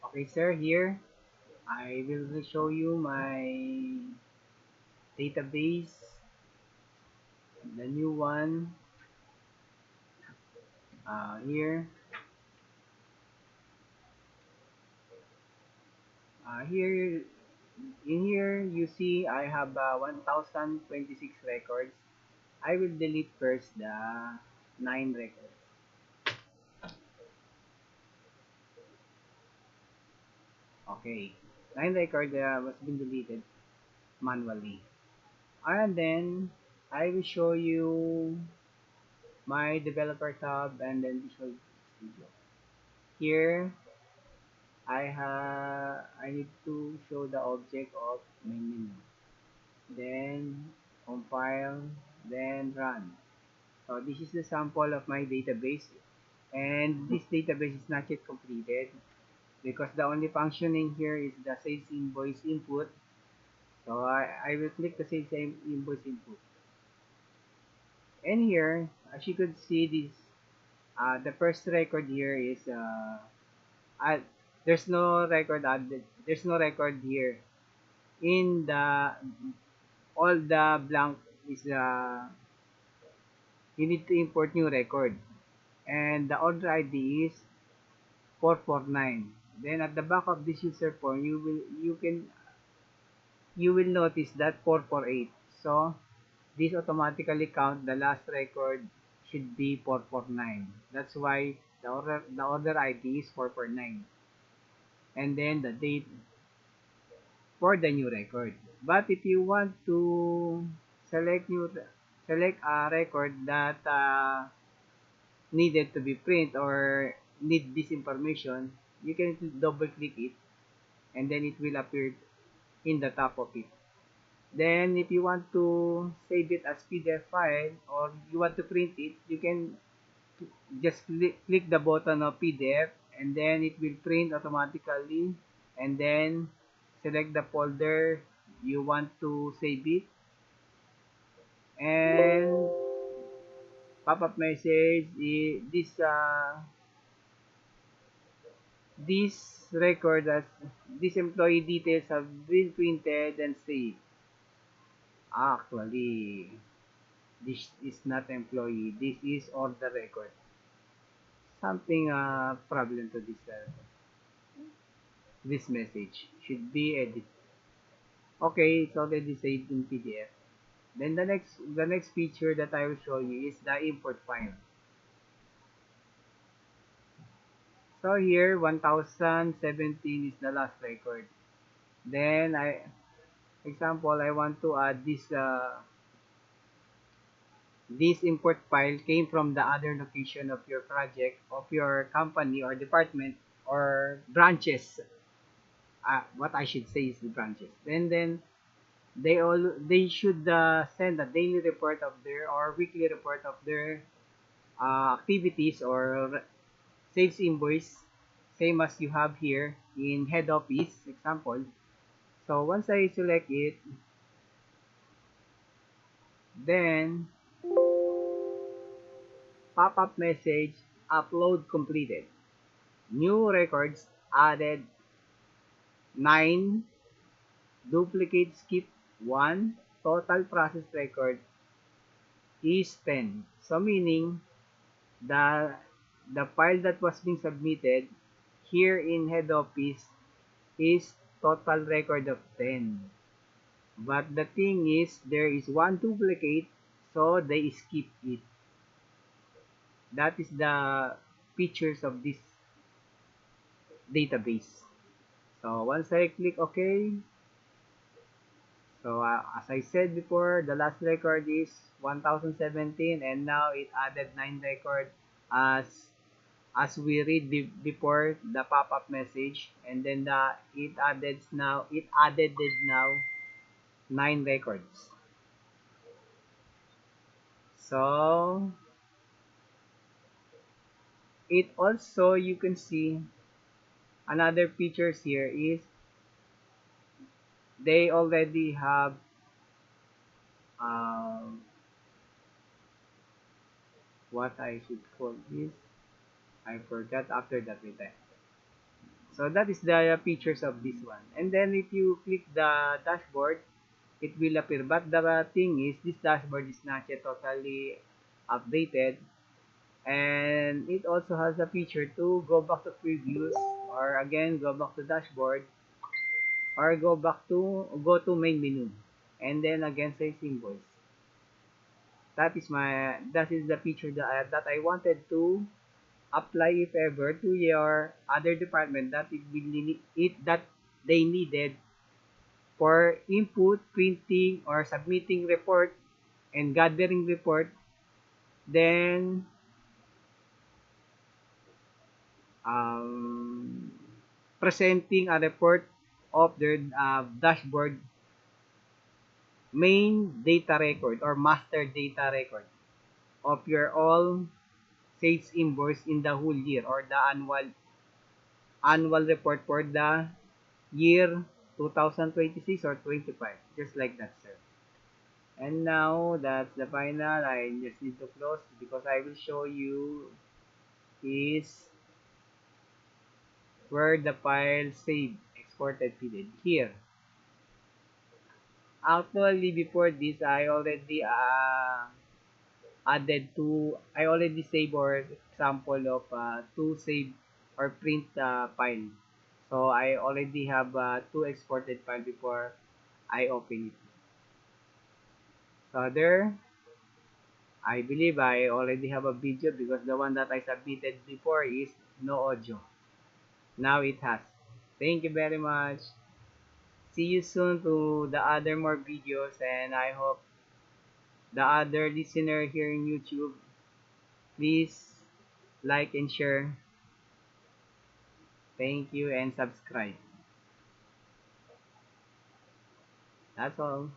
Okay, sir, here I will show you my database, the new one. Here, here, in here, you see I have 1,026 records. I will delete first the 9 records. Okay, 9 record was been deleted manually. And then I will show you my developer tab and then Visual Studio. Here, I need to show the object of main menu. Then compile, then run. So this is the sample of my database, and this database is not yet completed because the only function in here is the sales invoice input. So I will click the sales invoice input. And here, as you could see, this the first record here is uh, there's no record added. There's no record here in the all the blank is you need to import new record, and the order ID is 449. Then at the back of this user form you will notice that 448. So this automatically count the last record should be 449. That's why the order ID is 449, and then the date for the new record. But if you want to select new select a record that needed to be print or need this information, you can double click it and then it will appear in the top of it. Then if you want to save it as PDF file or you want to print it, you can just click the button of PDF and then it will print automatically, and then select the folder you want to save it, and pop-up message this record as this employee details have been printed and saved. Actually, this is not employee, this is order record. Something problem to this message should be edited. Okay, it's already saved in PDF. Then the next feature that I will show you is the import file. So here 1017 is the last record. Then I want to add this import file came from the other location of your project, of your company or department or branches. What I should say is the branches. Then they should send a daily report of their or weekly report of their activities or sales invoice, same as you have here in head office example. So once I select it, then pop-up message, upload completed. New records added 9, duplicate skip 1, total process record is 10. So meaning the file that was being submitted here in head office is total record of 10. But the thing is there is one duplicate, so they skip it. That is the features of this database. So once I click OK, so as I said before, the last record is 1017 and now it added 9 record as we read before the pop-up message, and then it added now 9 records. So it also, you can see another features here is they already have um, what I should call this. I forgot after that with that. So that is the features of this one. And then if you click the dashboard, it will appear. But the thing is, this dashboard is not yet totally updated. And it also has a feature to go back to previews, or again go back to dashboard, or go to main menu, and then again say invoice. That is the feature that I wanted to apply if ever to your other department that that they needed for input, printing, or submitting report and gathering report, then um, presenting a report of their dashboard main data record or master data record of your all sales invoice in the whole year, or the annual report for the year 2026 or 25, just like that, sir. And now that's the final. I just need to close because I will show you is where the file saved exported PDF here. Actually, before this, I already save or example of two save or print file. So I already have two exported file before I open it. So there, I believe I already have a video because the one that I submitted before is no audio. Now it has. Thank you very much. See you soon to the other more videos, and I hope the other listener here in YouTube, please like and share. Thank you and subscribe. That's all.